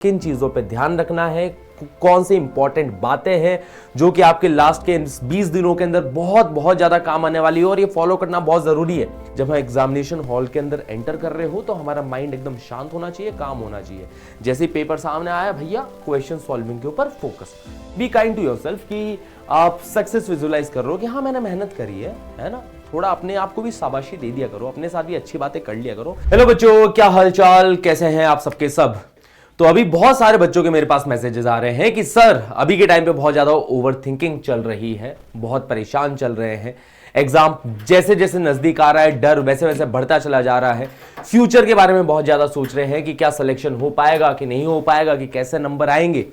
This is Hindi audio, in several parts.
किन चीजों पे ध्यान रखना है, कौन सी इंपॉर्टेंट बातें हैं जो कि आपके लास्ट के 20 दिनों के अंदर बहुत ज्यादा काम आने वाली है और ये फॉलो करना बहुत जरूरी है। जब हम एग्जामिनेशन हॉल के अंदर एंटर कर रहे हो तो हमारा माइंड एकदम शांत होना चाहिए, काम होना चाहिए। जैसे ही पेपर सामने आया, भैया क्वेश्चन सॉल्विंग के ऊपर focus. Be kind to yourself कि आप सक्सेस विजुअलाइज कर रहे हो कि हाँ मैंने मेहनत करी है ना। थोड़ा अपने आप को भी शाबाशी दे दिया करो, अपने साथ भी अच्छी बातें कर लिया करो। हेलो बच्चों, क्या हालचाल, कैसे हैं आप सबके सब। तो अभी बहुत सारे बच्चों के मेरे पास मैसेजेस आ रहे हैं कि सर अभी के टाइम पे बहुत ज्यादा ओवर थिंकिंग चल रही है, बहुत परेशान चल रहे हैं, एग्जाम जैसे जैसे नजदीक आ रहा है डर वैसे वैसे बढ़ता चला जा रहा है, फ्यूचर के बारे में बहुत ज्यादा सोच रहे हैं कि क्या सिलेक्शन हो पाएगा कि नहीं हो पाएगा, कि कैसे नंबर आएंगे।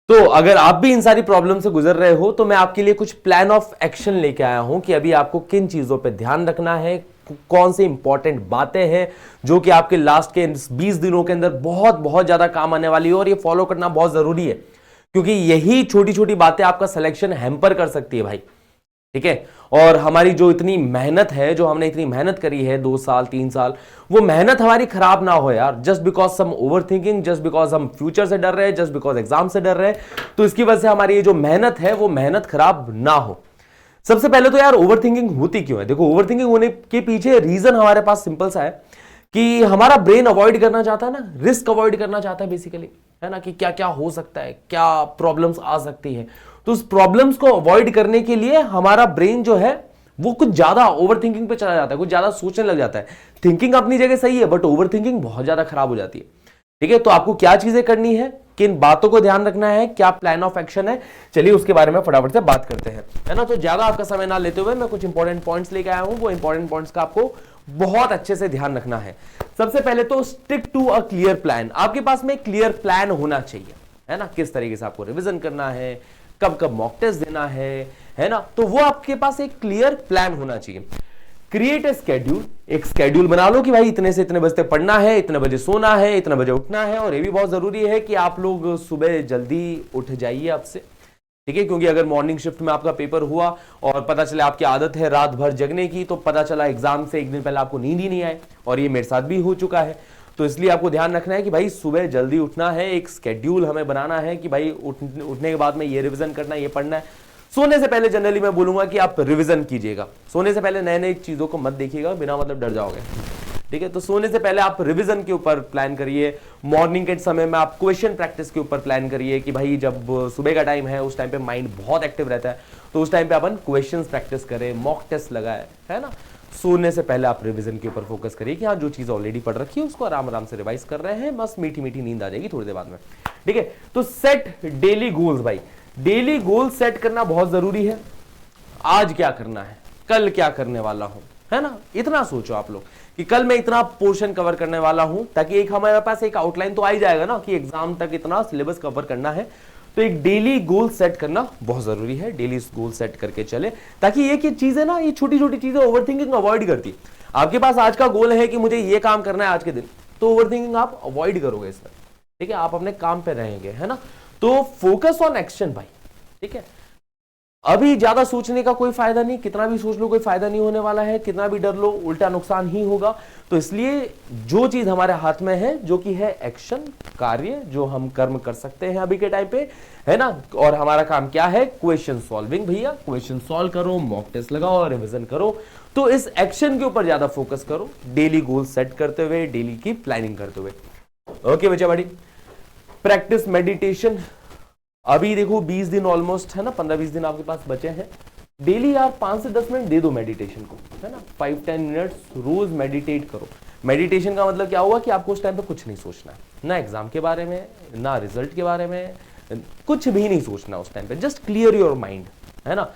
तो अगर आप भी इन सारी प्रॉब्लम से गुजर रहे हो तो मैं आपके लिए कुछ प्लान ऑफ एक्शन लेके आया हूं कि अभी आपको किन चीजों पे ध्यान रखना है, कौन सी इंपॉर्टेंट बातें हैं जो कि आपके लास्ट के 20 दिनों के अंदर बहुत ज्यादा काम आने वाली है और ये फॉलो करना बहुत जरूरी है, क्योंकि यही छोटी छोटी बातें आपका सिलेक्शन हैम्पर कर सकती है भाई। ठीक है, और हमारी जो इतनी मेहनत है, जो हमने इतनी मेहनत करी है 2 साल 3 साल, वो मेहनत हमारी खराब ना हो यार, just because some overthinking, just because हम फ्यूचर से डर रहे हैं, जस्ट बिकॉज एग्जाम से डर रहे हैं, तो इसकी वजह से हमारी ये जो मेहनत है वो मेहनत खराब ना हो। सबसे पहले तो यार ओवर थिंकिंग होती क्यों है। देखो, ओवर थिंकिंग होने के पीछे रीजन हमारे पास सिंपल सा है कि हमारा ब्रेन अवॉइड करना चाहता है ना, रिस्क अवॉइड करना चाहता है बेसिकली, है ना, कि क्या क्या हो सकता है, क्या प्रॉब्लम्स आ सकती है। तो उस प्रॉब्लम्स को अवॉइड करने के लिए हमारा ब्रेन जो है वो कुछ ज्यादा ओवर थिंकिंग पे चला जाता है, कुछ ज्यादा सोचने लग जाता है। थिंकिंग अपनी जगह सही है, बट ओवर थिंकिंग बहुत ज्यादा खराब हो जाती है। ठीक है, तो आपको क्या चीजें करनी है, किन बातों को ध्यान रखना है, क्या प्लान ऑफ एक्शन है, चलिए उसके बारे में फटाफट से बात करते हैं, है ना। तो ज्यादा आपका समय ना लेते हुए मैं कुछ इंपॉर्टेंट पॉइंट्स लेके आया हूं, वो इंपॉर्टेंट पॉइंट्स का आपको बहुत अच्छे से ध्यान रखना है। सबसे पहले तो stick to a clear plan. आपके पास में क्लियर प्लान होना चाहिए, है ना, किस तरीके से आपको रिविजन करना है, कब कब मॉक टेस्ट देना है ना, तो वो आपके पास एक क्लियर प्लान होना चाहिए। क्रिएट ए स्केड्यूल, एक स्केड्यूल बना लो कि भाई इतने से इतने बजे पढ़ना है, इतने बजे सोना है, इतने बजे उठना है। और ये भी बहुत जरूरी है कि आप लोग सुबह जल्दी उठ जाइए आपसे, ठीक है, क्योंकि अगर मॉर्निंग शिफ्ट में आपका पेपर हुआ और पता चले आपकी आदत है रात भर जगने की, तो पता चला एग्जाम से एक दिन पहले आपको नींद ही नहीं आए, और ये मेरे साथ भी हो चुका है। तो इसलिए आपको ध्यान रखना है कि भाई सुबह जल्दी उठना है, एक स्केड्यूल हमें बनाना है कि भाई उठने के बाद में ये रिवीजन करना है, ये पढ़ना है। सोने से पहले जनरली मैं बोलूंगा कि आप रिवीजन कीजिएगा, सोने से पहले नए नए चीजों को मत देखिएगा, बिना मतलब डर जाओगे। ठीक है, तो सोने से पहले आप रिवीजन के ऊपर प्लान करिए। मॉर्निंग के समय में आप क्वेश्चन प्रैक्टिस के ऊपर प्लान करिए कि भाई जब सुबह का टाइम है उस टाइम पे माइंड बहुत एक्टिव रहता है, तो उस टाइम पे अपन क्वेश्चंस प्रैक्टिस करें, मॉक टेस्ट लगाए, है ना। सोने से पहले आप रिवीजन के ऊपर फोकस करिए कि हाँ जो चीज ऑलरेडी पढ़ रखी है उसको आराम आराम से रिवाइज कर रहे हैं, बस मीठी मीठी नींद आ जाएगी थोड़ी देर बाद में। ठीक है, तो सेट डेली गोल्स भाई, डेली गोल सेट करना बहुत जरूरी है। आज क्या करना है, कल क्या करने वाला हूं, है ना, इतना सोचो आप लोग कि कल मैं इतना पोर्शन कवर करने वाला हूं, ताकि एक हमारे पास एक आउटलाइन तो आ ही जाएगा ना कि एग्जाम तक इतना सिलेबस कवर करना है। तो एक डेली गोल सेट करना बहुत जरूरी है, डेली गोल सेट करके चले, ताकि ये चीज है ना, ये छोटी छोटी चीजें ओवरथिंकिंग अवॉइड करती। आपके पास आज का गोल है कि मुझे ये काम करना है आज के दिन, तो ओवरथिंकिंग आप अवॉइड करोगे इसमें। ठीक है, आप अपने काम पे रहेंगे, है ना। तो फोकस ऑन एक्शन भाई, ठीक है। अभी ज्यादा सोचने का कोई फायदा नहीं, कितना भी सोच लो कोई फायदा नहीं होने वाला है, कितना भी डर लो उल्टा नुकसान ही होगा। तो इसलिए जो चीज हमारे हाथ में है, जो कि है एक्शन, कार्य, जो हम कर्म कर सकते हैं अभी के टाइम पे, है ना, और हमारा काम क्या है, क्वेश्चन सॉल्विंग। भैया क्वेश्चन सॉल्व करो, मॉक टेस्ट लगाओ, रिवीजन करो। तो इस एक्शन के ऊपर ज्यादा फोकस करो, डेली गोल सेट करते हुए, डेली की प्लानिंग करते हुए। ओके बच्चा बड़ी, प्रैक्टिस मेडिटेशन। अभी देखो 20 दिन ऑलमोस्ट, है ना, 15-20 दिन आपके पास बचे हैं। डेली यार 5 से 10 मिनट दे दो मेडिटेशन को, है ना, 5-10 मिनट्स रोज मेडिटेट करो। मेडिटेशन का मतलब क्या हुआ कि आपको उस टाइम पे कुछ नहीं सोचना है, ना एग्जाम के बारे में, ना रिजल्ट के बारे में, कुछ भी नहीं सोचना उस टाइम पे, जस्ट क्लियर योर माइंड, है ना।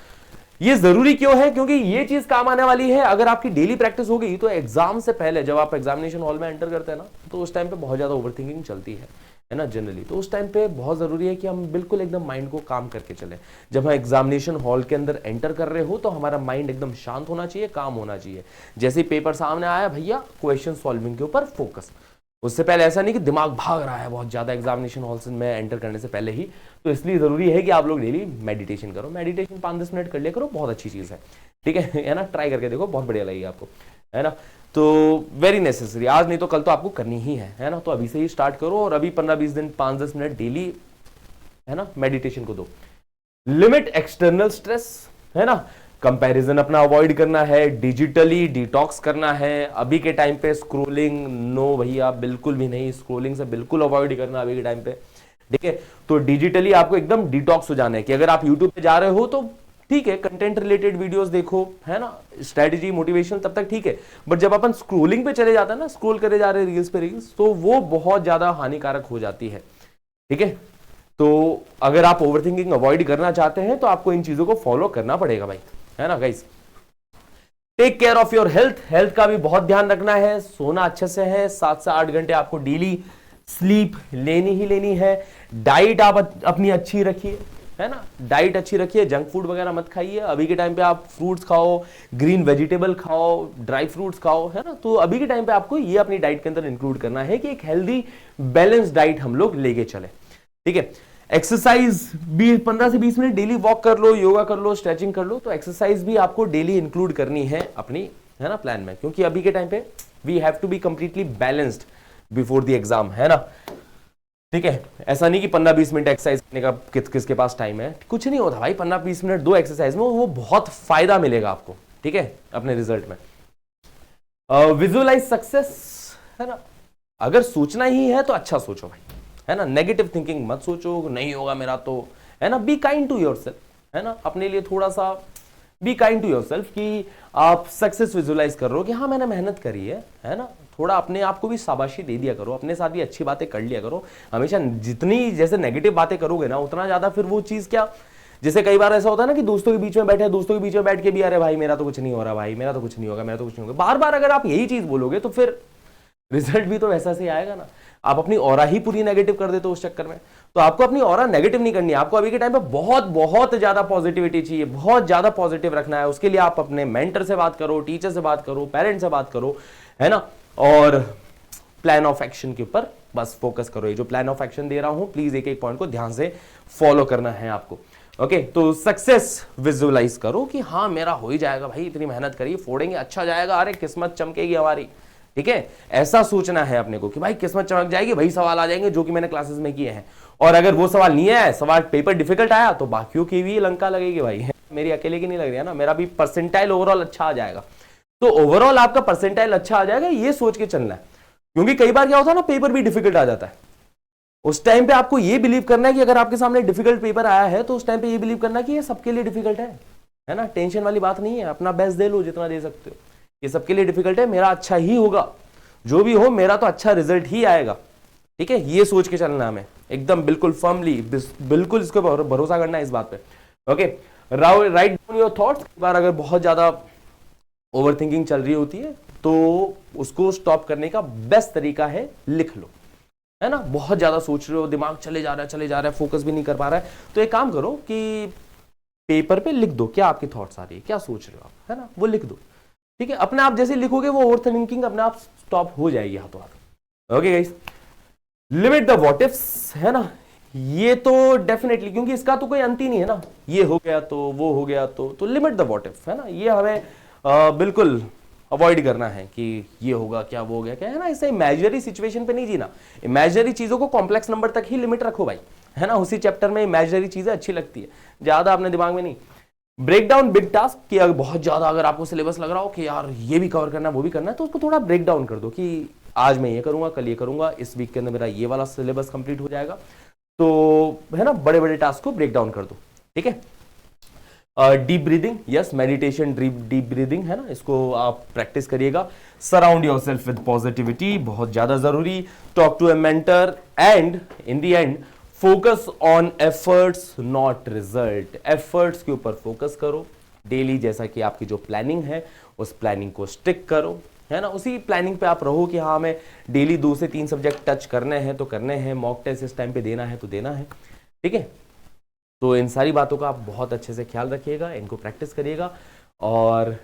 ये जरूरी क्यों है, क्योंकि ये चीज काम आने वाली है। अगर आपकी डेली प्रैक्टिस हो गई तो एग्जाम से पहले जब आप एग्जामिनेशन हॉल में एंटर करते हैं ना, तो उस टाइम पे बहुत ज्यादा ओवरथिंकिंग चलती है ना जनरली। तो उस टाइम पे बहुत जरूरी है कि हम बिल्कुल एकदम माइंड को काम करके चले। जब हम एग्जामिनेशन हॉल के अंदर एंटर कर रहे हो तो हमारा माइंड एकदम शांत होना चाहिए, काम होना चाहिए। जैसे ही पेपर सामने आया, भैया क्वेश्चन सॉल्विंग के ऊपर फोकस। उससे पहले ऐसा नहीं कि दिमाग भाग रहा है बहुत ज्यादा एग्जामिनेशन हॉल से में एंटर करने से पहले ही। तो इसलिए जरूरी है कि आप लोग डेली मेडिटेशन करो, मेडिटेशन 5-10 मिनट कर लिया करो, बहुत अच्छी चीज है। ठीक है ना, ट्राई करके देखो, बहुत बढ़िया लगेगी आपको। है ना। तो वेरी नेसेसरी, आज नहीं तो कल तो आपको करनी ही है ना। तो अभी से ही स्टार्ट करो और अभी 15-20 दिन 5-10 मिनट डेली, है ना, मेडिटेशन को दो। लिमिट एक्सटर्नल स्ट्रेस, है ना, कंपैरिजन अपना अवॉइड करना है, डिजिटली डिटॉक्स करना है। अभी के टाइम पे स्क्रोलिंग नो भैया, बिल्कुल भी नहीं, स्क्रोलिंग से बिल्कुल अवॉइड करना अभी के टाइम पे, ठीक है। तो डिजिटली आपको एकदम डिटॉक्स हो जाना है कि अगर आप यूट्यूब पे जा रहे हो तो ठीक है, कंटेंट रिलेटेड वीडियोस देखो, है ना, स्ट्रेटेजी मोटिवेशन तब तक ठीक है, बट जब अपन स्क्रोलिंग पे चले जाते हैं ना, स्क्रोल करे जा रहे हैं रील्स पे रील्स, तो वो बहुत ज्यादा हानिकारक हो जाती है, ठीक है। तो अगर आप ओवरथिंकिंग अवॉइड करना चाहते हैं तो आपको इन चीजों को फॉलो करना पड़ेगा भाई, है ना guys. Take care of your health, health का भी बहुत ध्यान रखना है, सोना अच्छे से है, 7 से 8 घंटे आपको डेली स्लीप लेनी ही लेनी है। डाइट आप अपनी अच्छी रखिए, है ना, डाइट अच्छी रखिए, जंक फूड वगैरह मत खाइए। अभी के टाइम पे आप फ्रूट्स खाओ, ग्रीन वेजिटेबल खाओ, ड्राई फ्रूट्स खाओ, है ना। तो अभी के टाइम पे आपको ये अपनी डाइट के अंदर इंक्लूड करना है कि एक हेल्दी बैलेंस डाइट हम लोग लेके चले, ठीक है। एक्सरसाइज भी 15 से 20 मिनट डेली वॉक कर लो, योगा कर लो, स्ट्रेचिंग कर लो। तो एक्सरसाइज भी आपको डेली इंक्लूड करनी है अपनी, है ना, प्लान में, क्योंकि अभी के टाइम पे we have to be completely balanced before the exam, है ना, ठीक है। ऐसा नहीं कि 15-20 मिनट एक्सरसाइज करने का किसके पास टाइम है, कुछ नहीं होता भाई। 15-20 मिनट दो एक्सरसाइज में, वो बहुत फायदा मिलेगा आपको, ठीक है, अपने रिजल्ट में। विजुअलाइज सक्सेस, है ना, अगर सोचना ही है तो अच्छा सोचो भाई, है ना, नेगेटिव थिंकिंग मत सोचो, नहीं होगा मेरा तो, है ना। बी काइंड टू योरसेल्फ, है ना, अपने लिए थोड़ा सा बी काइंड टू योरसेल्फ कि आप सक्सेस विजुअलाइज कर रहे हो कि हाँ मैंने मेहनत करी है ना। थोड़ा अपने आप को भी शाबाशी दे दिया करो, अपने साथ भी अच्छी बातें कर लिया करो। हमेशा जितनी जैसे नेगेटिव बातें करोगे ना, उतना ज्यादा फिर वो चीज क्या, जैसे कई बार ऐसा होता है ना कि दोस्तों के बीच में बैठे, दोस्तों के बीच में बैठ के भी अरे भाई मेरा तो कुछ नहीं हो रहा, भाई मेरा तो कुछ नहीं होगा, मेरा तो कुछ नहीं होगा, बार बार अगर आप यही चीज बोलोगे तो फिर रिजल्ट भी तो वैसा से आएगा ना। आप अपनी ऑरा ही पूरी नेगेटिव कर देते हो उस चक्कर में। तो आपको अपनी ऑरा नेगेटिव नहीं करनी है, आपको अभी के टाइम पे बहुत बहुत ज्यादा पॉजिटिविटी चाहिए, बहुत ज्यादा पॉजिटिव रखना है। उसके लिए आप अपने मेंटर से बात करो, टीचर से बात करो, पेरेंट्स से बात करो, है ना, और प्लान ऑफ एक्शन के ऊपर बस फोकस करो। ये जो प्लान ऑफ एक्शन दे रहा हूं, प्लीज एक एक पॉइंट को ध्यान से फॉलो करना है आपको, ओके। तो सक्सेस विजुअलाइज करो कि हाँ मेरा हो ही जाएगा भाई, इतनी मेहनत करिए, फोड़ेंगे, अच्छा जाएगा, अरे किस्मत चमकेगी हमारी, ठीक है। ऐसा सोचना है अपने को कि भाई किस्मत चमक जाएगी, वही सवाल आ जाएंगे जो कि मैंने क्लासेस में किए हैं। और अगर वो सवाल नहीं आया, सवाल पेपर डिफिकल्ट आया, तो बाकियों की भी लंका लगेगी भाई, मेरी अकेले की नहीं लग रही है ना, मेरा भी परसेंटाइल ओवरऑल अच्छा आ जाएगा। तो ओवरऑल आपका परसेंटाइल अच्छा आ जाएगा, ये सोच के चलना है। क्योंकि कई बार क्या होता है ना, पेपर भी डिफिकल्ट आ जाता है। उस टाइम पे आपको ये बिलीव करना है कि अगर आपके सामने डिफिकल्ट पेपर आया है तो उस टाइम पे ये बिलीव करना है कि ये सबके लिए डिफिकल्ट है ना। टेंशन वाली बात नहीं है, अपना बेस्ट दे लो जितना दे सकते हो। ये सबके लिए डिफिकल्ट है, मेरा अच्छा ही होगा, जो भी हो मेरा तो अच्छा रिजल्ट ही आएगा, ठीक है। ये सोच के चलना हमें एकदम बिल्कुल फर्मली, बिल्कुल इसको भरोसा करना है इस बात पे, okay. Write down your thoughts. एक बार अगर बहुत ज्यादा ओवरथिंकिंग चल रही होती है तो उसको स्टॉप करने का बेस्ट तरीका है लिख लो, है ना। बहुत ज्यादा सोच रहे हो, दिमाग चले जा रहा है, फोकस भी नहीं कर पा रहा है, तो एक काम करो कि पेपर पे लिख दो क्या आपकी थॉट्स आ रही है, क्या सोच रहे हो आप, है ना, वो लिख दो, ठीक है। अपने आप जैसे लिखोगे वो ओवर थिंकिंग अपने आप स्टॉप हो जाएगी हाथों हाथ, okay guys. Limit the what ifs, है ना, ये तो डेफिनेटली, क्योंकि इसका तो कोई अंत ही नहीं है ना, ये हो गया तो वो हो गया तो लिमिट द व्हाट इफ, है ना, ये हमें बिल्कुल अवॉइड करना है कि ये होगा क्या, वो हो गया क्या, है ना। इससे इमेजिनरी सिचुएशन पे नहीं जीना, इमेजिनरी चीजों को कॉम्प्लेक्स नंबर तक ही लिमिट रखो भाई, है ना। उसी चैप्टर में इमेजिनरी चीजें अच्छी लगती है, ज्यादा अपने दिमाग में नहीं। ब्रेक डाउन बिग टास्क कि अगर बहुत ज्यादा अगर आपको सिलेबस लग रहा हो कि यार ये भी कवर करना है वो भी करना है, तो उसको थोड़ा ब्रेक डाउन कर दो कि आज मैं ये करूंगा, कल ये करूंगा, इस वीक के अंदर मेरा ये वाला सिलेबस कंप्लीट हो जाएगा, तो है ना, बड़े बड़े टास्क को ब्रेक डाउन कर दो, ठीक है। Deep breathing, yes, meditation, deep breathing, है ना, इसको आप प्रैक्टिस करिएगा। सराउंड योरसेल्फ विद पॉजिटिविटी, बहुत ज्यादा जरूरी। Talk to a mentor and in the end focus on efforts not result. Efforts के ऊपर फोकस करो डेली, जैसा कि आपकी जो प्लानिंग है उस प्लानिंग को स्टिक करो, है ना। उसी प्लानिंग पे आप रहो कि हाँ हमें डेली 2 से 3 सब्जेक्ट टच करने हैं तो करने हैं, मॉक टेस्ट इस टाइम पे देना है तो देना है, ठीक है। तो इन सारी बातों का आप बहुत अच्छे से ख्याल रखिएगा, इनको प्रैक्टिस करिएगा और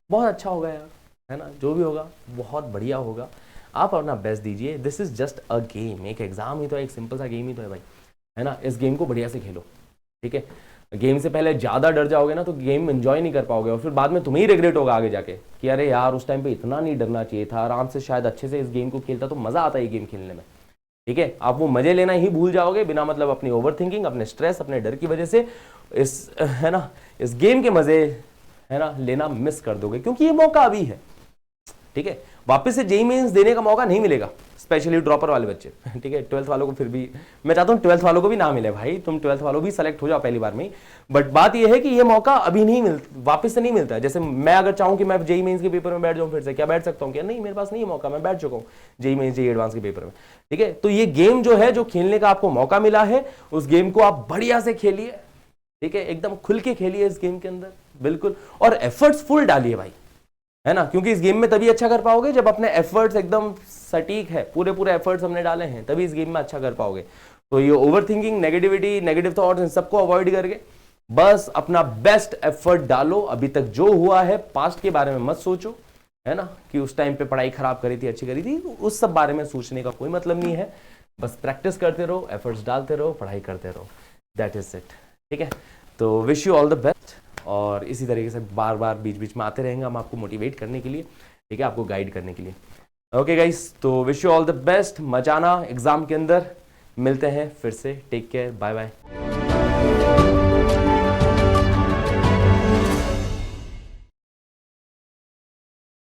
बहुत अच्छा होगा यार, है ना। जो भी होगा बहुत बढ़िया होगा, आप अपना बेस्ट दीजिए। This is just a game, एक एग्जाम ही तो है, एक सिंपल सा गेम ही तो है भाई, है ना। इस गेम को बढ़िया से खेलो, ठीक है। गेम से पहले ज़्यादा डर जाओगे ना तो गेम एंजॉय नहीं कर पाओगे और फिर बाद में तुम्हें ही रिग्रेट होगा आगे जाके कि अरे यार उस टाइम पे इतना नहीं डरना चाहिए था, आराम से शायद अच्छे से इस गेम को खेलता तो मज़ा आता है ये गेम खेलने में। ठीक है, आप वो मजे लेना ही भूल जाओगे बिना मतलब अपनी ओवर थिंकिंग, अपने स्ट्रेस, अपने डर की वजह से इस है ना इस गेम के मजे है ना लेना मिस कर दोगे, क्योंकि ये मौका अभी है। ठीक है, वापस से जेईई मेंस देने का मौका नहीं मिलेगा, स्पेशली ड्रॉपर वाले बच्चे। ठीक है, 12th वालों को फिर भी मैं चाहता हूँ 12th वालों को भी ना मिले भाई, तुम 12th वालों भी सेलेक्ट हो जाओ पहली बार में ही। बट बात यह है कि ये मौका अभी नहीं मिलता, वापस से नहीं मिलता है। जैसे मैं अगर चाहूँ कि मैं जेईई मेंस के पेपर में बैठ जाऊँ फिर से, क्या बैठ सकता हूँ? क्या नहीं, मेरे पास नहीं है मौका, मैं बैठ चुका हूँ जेईई मेंस जेईई एडवांस के पेपर में। ठीक है, तो ये गेम जो है, जो खेलने का आपको मौका मिला है, उस गेम को आप बढ़िया से खेलिए। ठीक है, एकदम खुल के खेलिए इस गेम के अंदर, बिल्कुल, और एफर्ट्स फुल डालिए भाई, है ना, क्योंकि इस गेम में तभी अच्छा कर पाओगे जब अपने एफर्ट्स एकदम सटीक है, पूरे पूरे एफर्ट्स हमने डाले हैं, तभी इस गेम में अच्छा कर पाओगे। तो ये overthinking, negativity, negative thoughts, इन सबको अवॉइड करके बस अपना बेस्ट एफर्ट डालो। अभी तक जो हुआ है पास्ट के बारे में मत सोचो, है ना, कि उस टाइम पे पढ़ाई खराब करी थी, अच्छी करी थी, उस सब बारे में सोचने का कोई मतलब नहीं है। बस प्रैक्टिस करते रहो, एफर्ट्स डालते रहो, पढ़ाई करते रहो, दैट इज इट। ठीक है, तो wish you all the best, और इसी तरीके से बार बार बीच बीच में आते रहेंगे हम आपको मोटिवेट करने के लिए, ठीक है, आपको गाइड करने के लिए। ओके गाइस, तो wish you all the best, मचाना एग्जाम के अंदर। मिलते हैं फिर से, टेक केयर, बाय बाय।